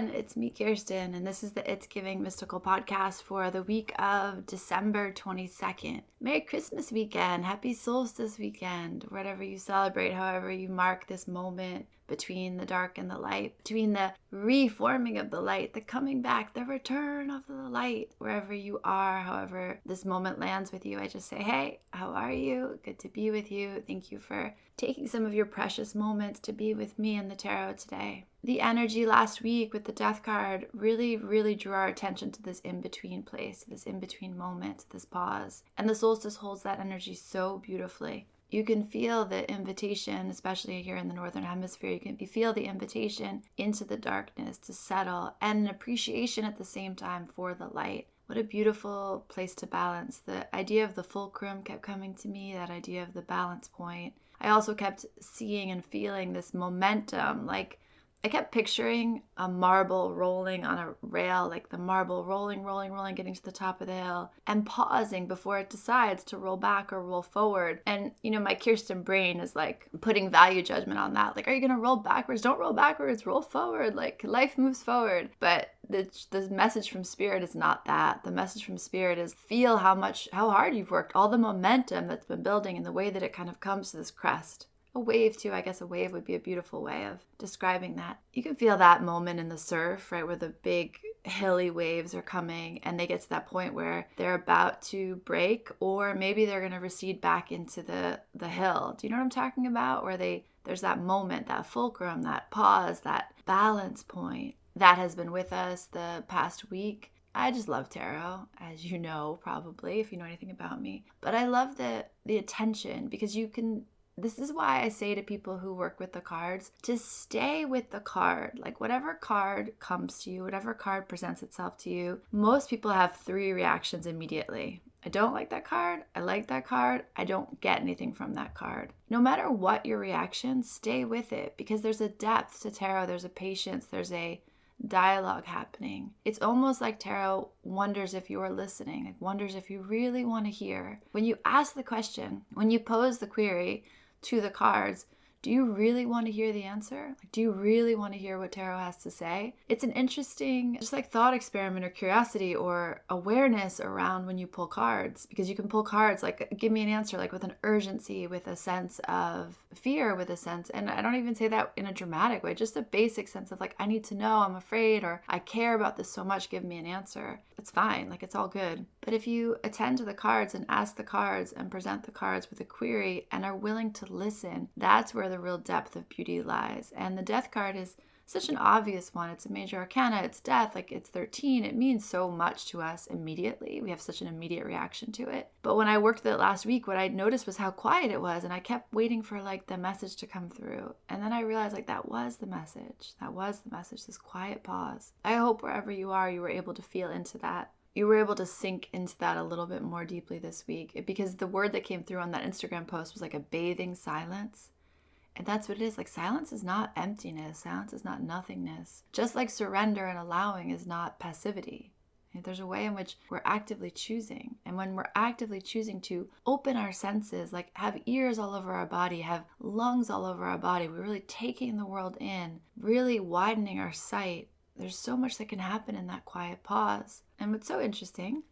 everyone, it's me, Kirsten, and this is the It's Giving Mystical podcast for the week of December 22nd. Merry Christmas weekend, happy solstice weekend, whatever you celebrate, however you mark this moment between the dark and the light, between the reforming of the light, the coming back, the return of the light, wherever you are, however this moment lands with you. I just say, hey, how are you? Good to be with you. Thank you for taking some of your precious moments to be with me in the tarot today. The energy last week with the death card really drew our attention to this in-between place, this in-between moment, this pause. And the solstice holds that energy so beautifully. You can feel the invitation, especially here in the Northern Hemisphere, you can feel the invitation into the darkness to settle and an appreciation at the same time for the light. What a beautiful place to balance. The idea of the fulcrum kept coming to me, that idea of the balance point. I also kept seeing and feeling this momentum, like I kept picturing a marble rolling on a rail, like the marble rolling, getting to the top of the hill and pausing before it decides to roll back or roll forward. And, my Kirsten brain is like putting value judgment on that. Like, are you going to roll backwards? Don't roll backwards, roll forward. Like, life moves forward. But the message from Spirit is not that. The message from Spirit is feel how hard you've worked, all the momentum that's been building and the way that it kind of comes to this crest. A wave too, I guess a wave would be a beautiful way of describing that. You can feel that moment in the surf, right, where the big hilly waves are coming and they get to that point where they're about to break, or maybe they're going to recede back into the hill. Do you know what I'm talking about? Where there's that moment, that fulcrum, that pause, that balance point that has been with us the past week. I just love tarot, as you know, probably, if you know anything about me. But I love the attention, because this is why I say to people who work with the cards to stay with the card. Like, whatever card comes to you, whatever card presents itself to you, most people have 3 reactions immediately. I don't like that card. I like that card. I don't get anything from that card. No matter what your reaction, stay with it, because there's a depth to tarot. There's a patience. There's a dialogue happening. It's almost like tarot wonders if you are listening. It wonders if you really want to hear. When you ask the question, when you pose the query to the cards, do you really want to hear the answer? Like, do you really want to hear what tarot has to say? It's an interesting, just like thought experiment or curiosity or awareness around when you pull cards, because you can pull cards like, give me an answer, like with an urgency, with a sense of fear, with a sense, and I don't even say that in a dramatic way, just a basic sense of like, I need to know, I'm afraid, or I care about this so much, give me an answer. It's fine, like it's all good. But if you attend to the cards and ask the cards and present the cards with a query and are willing to listen, that's where the real depth of beauty lies. And the death card is such an obvious one. It's a major arcana, it's death, like it's 13. It means so much to us immediately. We have such an immediate reaction to it. But when I worked with it last week, what I noticed was how quiet it was, and I kept waiting for like the message to come through. And then I realized like that was the message. That was the message, this quiet pause. I hope wherever you are, you were able to feel into that. You were able to sink into that a little bit more deeply this week, because the word that came through on that Instagram post was like a bathing silence. And that's what it is. Like, silence is not emptiness. Silence is not nothingness. Just like surrender and allowing is not passivity. There's a way in which we're actively choosing. And when we're actively choosing to open our senses, like have ears all over our body, have lungs all over our body, we're really taking the world in, really widening our sight. There's so much that can happen in that quiet pause. And what's so interesting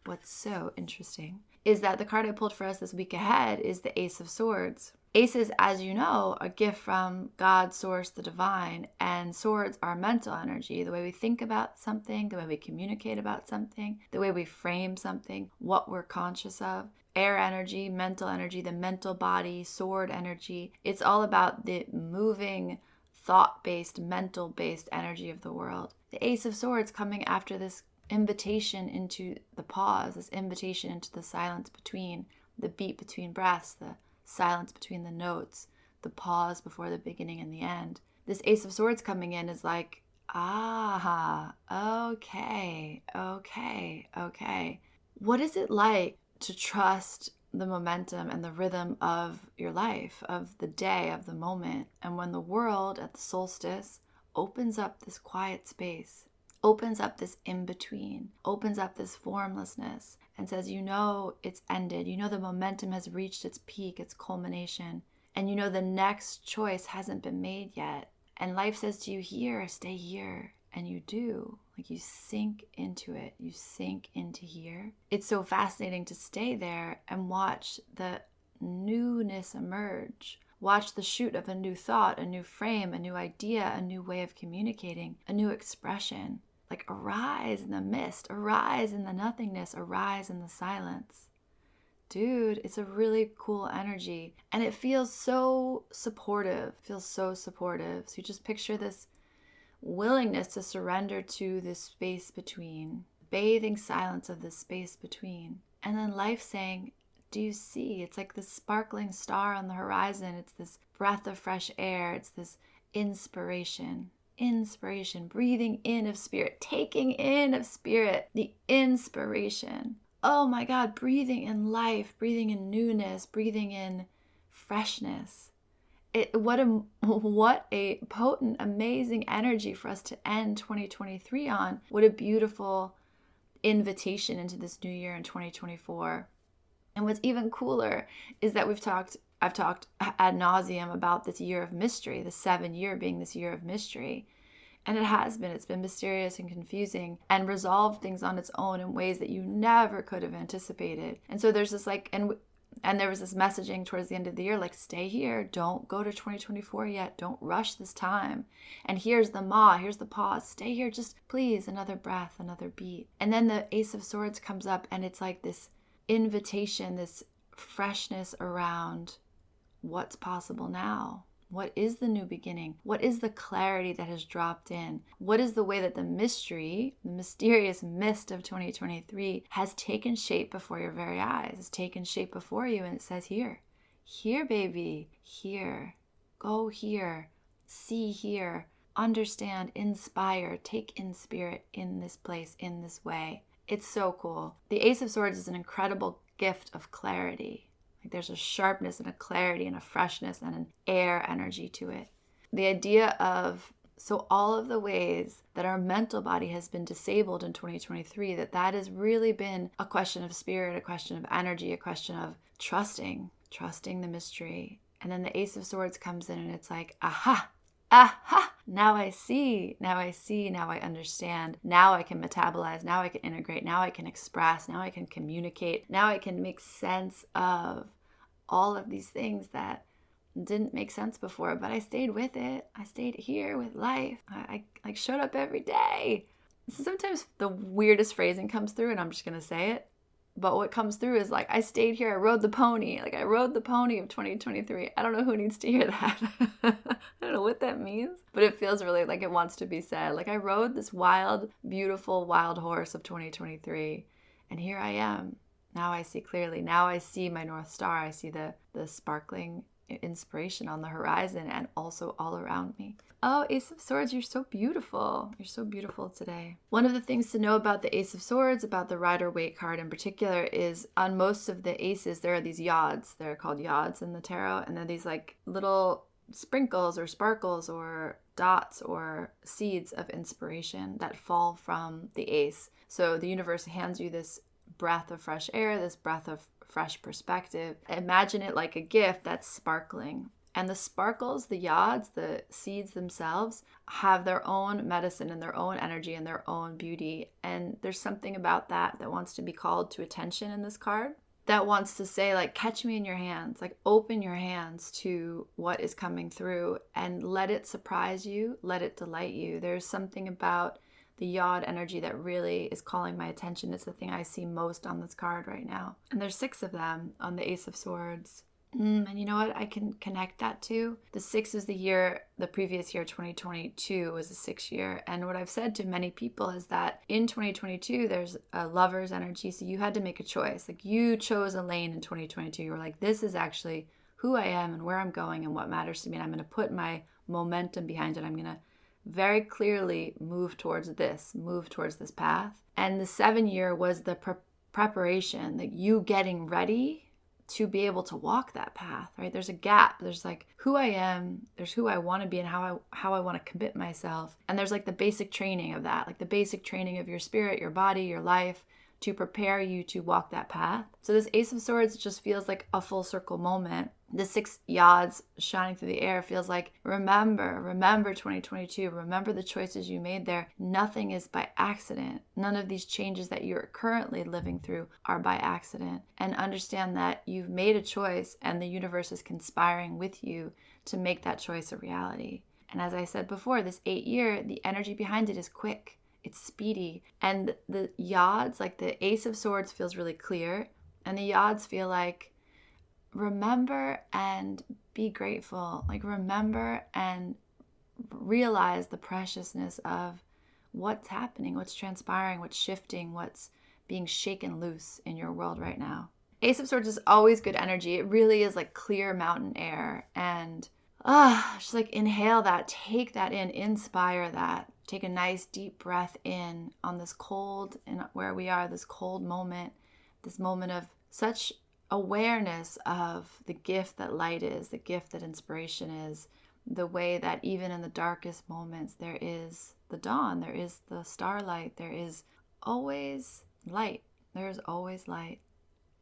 is that the card I pulled for us this week ahead is the Ace of Swords. Aces, as you know, are a gift from God, Source, the divine, and swords are mental energy, the way we think about something, the way we communicate about something, the way we frame something, what we're conscious of. Air energy, mental energy, the mental body, sword energy. It's all about the moving, thought-based, mental-based energy of the world. The Ace of Swords coming after this invitation into the pause, this invitation into the silence between, the beat between breaths, the silence between the notes, the pause before the beginning and the end. This Ace of Swords coming in is like, okay. What is it like to trust the momentum and the rhythm of your life, of the day, of the moment? And when the world at the solstice opens up this quiet space, opens up this in-between, opens up this formlessness, and says, it's ended. The momentum has reached its peak, its culmination. And the next choice hasn't been made yet. And life says to you, here, stay here. and you do. Like you sink into it, you sink into here. It's so fascinating to stay there and watch the newness emerge. Watch the shoot of a new thought, a new frame, a new idea, a new way of communicating, a new expression. Like arise in the mist, arise in the nothingness, arise in the silence. Dude, it's a really cool energy. And it feels so supportive, So you just picture this willingness to surrender to this space between, bathing silence of this space between. And then life saying, do you see? It's like this sparkling star on the horizon. It's this breath of fresh air. It's this inspiration, breathing in of spirit, taking in of spirit, the inspiration. Oh my God, breathing in life, breathing in newness, breathing in freshness. What a potent, amazing energy for us to end 2023 on. What a beautiful invitation into this new year in 2024. And what's even cooler is that I've talked ad nauseum about this year of mystery, the 7-year being this year of mystery. And it's been mysterious and confusing and resolved things on its own in ways that you never could have anticipated. And so there's this and there was this messaging towards the end of the year, like, stay here, don't go to 2024 yet, don't rush this time. And here's the pause, stay here, just please, another breath, another beat. And then the Ace of Swords comes up and it's like this invitation, this freshness around what's possible now. What is the new beginning? What is the clarity that has dropped in? What is the way that the mysterious mist of 2023 has taken shape before your very eyes? It's taken shape before you, and it says here, baby, here, go here, see here, understand, inspire, take in spirit in this place, in this way. It's so cool. The Ace of Swords is an incredible gift of clarity. Like there's a sharpness and a clarity and a freshness and an air energy to it. The idea of, so all of the ways that our mental body has been disabled in 2023, that has really been a question of spirit, a question of energy, a question of trusting the mystery. And then the Ace of Swords comes in and it's like, aha, now I see, now I understand, now I can metabolize, now I can integrate, now I can express, now I can communicate, now I can make sense of all of these things that didn't make sense before, but I stayed with it. I stayed here with life. I like showed up every day. Sometimes the weirdest phrasing comes through and I'm just going to say it. But what comes through is like, I stayed here, I rode the pony. Like I rode the pony of 2023. I don't know who needs to hear that. I don't know what that means, but it feels really like it wants to be said. Like I rode this wild, beautiful, wild horse of 2023. And here I am. Now I see clearly. Now I see my North Star. I see the sparkling inspiration on the horizon and also all around me. Oh, Ace of Swords, you're so beautiful. You're so beautiful today. One of the things to know about the Ace of Swords, about the Rider-Waite card in particular, is on most of the aces, there are these yods. They're called yods in the tarot. And they're these like little sprinkles or sparkles or dots or seeds of inspiration that fall from the ace. So the universe hands you this breath of fresh air, this breath of fresh perspective. Imagine it like a gift that's sparkling. And the sparkles, the yods, the seeds themselves have their own medicine and their own energy and their own beauty. And there's something about that wants to be called to attention in this card. That wants to say, like, catch me in your hands, like open your hands to what is coming through and let it surprise you, let it delight you. There's something about the yod energy that really is calling my attention. It's the thing I see most on this card right now. And there's 6 of them on the Ace of Swords. And you know what I can connect that to? The 6 is the previous year, 2022 was a 6 year. And what I've said to many people is that in 2022, there's a lover's energy. So you had to make a choice. Like you chose a lane in 2022. You were like, this is actually who I am and where I'm going and what matters to me. And I'm going to put my momentum behind it. I'm going to very clearly move towards this path. And the 7 year was the preparation, like you getting ready to be able to walk that path, right? There's a gap. There's like who I am, there's who I want to be and how I want to commit myself. And there's like the basic training of that, like the basic training of your spirit, your body, your life to prepare you to walk that path. So this Ace of Swords just feels like a full circle moment The 6 yods shining through the air feels like, remember 2022, remember the choices you made there. Nothing is by accident. None of these changes that you're currently living through are by accident. And understand that you've made a choice and the universe is conspiring with you to make that choice a reality. And as I said before, this 8-year, the energy behind it is quick. It's speedy. And the yods, like the Ace of Swords feels really clear. And the yods feel like, remember and be grateful. Like, remember and realize the preciousness of what's happening, what's transpiring, what's shifting, what's being shaken loose in your world right now. Ace of Swords is always good energy. It really is like clear mountain air. And just like inhale that, take that in, inspire that. Take a nice deep breath in on this cold, and where we are, this cold moment, this moment of such awareness of the gift that light is, the gift that inspiration is, the way that even in the darkest moments there is the dawn, there is the starlight, there is always light. There is always light.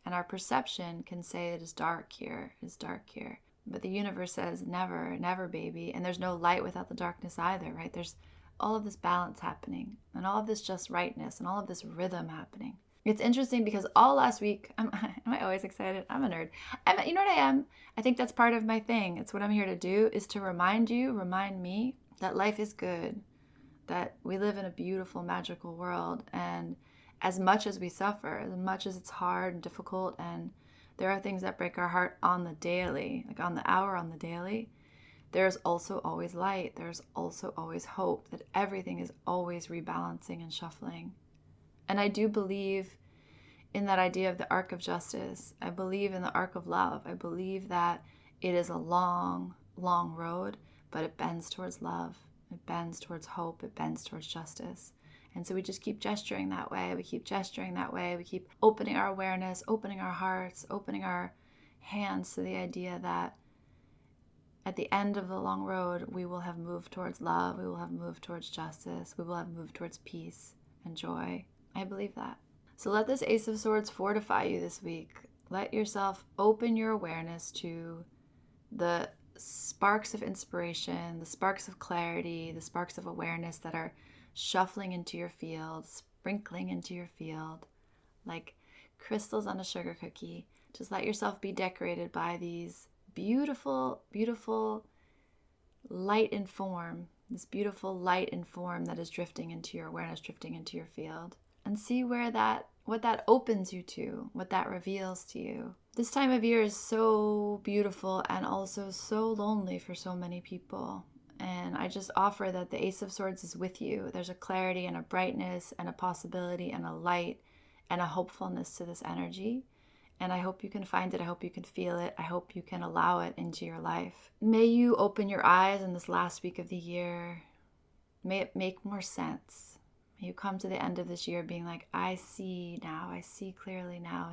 And our perception can say it is dark here, it is dark here. But the universe says never, never, baby. And there's no light without the darkness either, right? There's all of this balance happening, and all of this just rightness, and all of this rhythm happening. It's interesting because all last week, am I always excited? I'm a nerd. You know what I am? I think that's part of my thing. It's what I'm here to do, is to remind me that life is good, that we live in a beautiful, magical world. And as much as we suffer, as much as it's hard and difficult, and there are things that break our heart on the daily, like on the hour, on the daily, there's also always light. There's also always hope, that everything is always rebalancing and shuffling. And I do believe in that idea of the arc of justice. I believe in the arc of love. I believe that it is a long, long road, but it bends towards love. It bends towards hope. It bends towards justice. And so we just keep gesturing that way. We keep gesturing that way. We keep opening our awareness, opening our hearts, opening our hands to the idea that at the end of the long road, we will have moved towards love. We will have moved towards justice. We will have moved towards peace and joy. I believe that. So let this Ace of Swords fortify you this week. Let yourself open your awareness to the sparks of inspiration, the sparks of clarity, the sparks of awareness that are shuffling into your field, sprinkling into your field like crystals on a sugar cookie. Just let yourself be decorated by these beautiful, beautiful light and form, this beautiful light and form that is drifting into your awareness, drifting into your field. And see what that opens you to, what that reveals to you. This time of year is so beautiful and also so lonely for so many people. And I just offer that the Ace of Swords is with you. There's a clarity and a brightness and a possibility and a light and a hopefulness to this energy. And I hope you can find it. I hope you can feel it. I hope you can allow it into your life. May you open your eyes in this last week of the year. May it make more sense. You come to the end of this year being like, I see now, I see clearly now,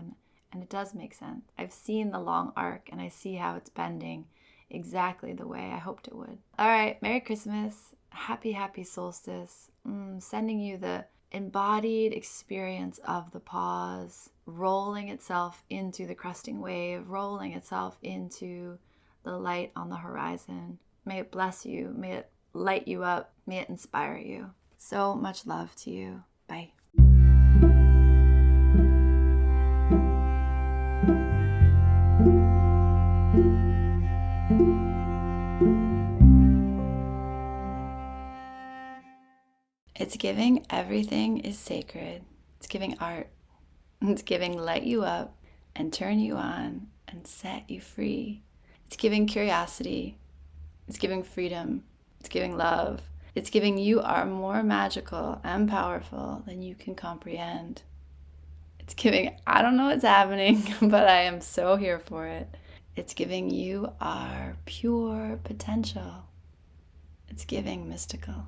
and it does make sense. I've seen the long arc, and I see how it's bending exactly the way I hoped it would. All right, Merry Christmas, happy solstice. Sending you the embodied experience of the pause, rolling itself into the cresting wave, rolling itself into the light on the horizon. May it bless you, may it light you up, may it inspire you. So much love to you. Bye. It's giving everything is sacred. It's giving art. It's giving light you up and turn you on and set you free. It's giving curiosity. It's giving freedom. It's giving love. It's giving you are more magical and powerful than you can comprehend. It's giving, I don't know what's happening, but I am so here for it. It's giving you are pure potential. It's giving mystical.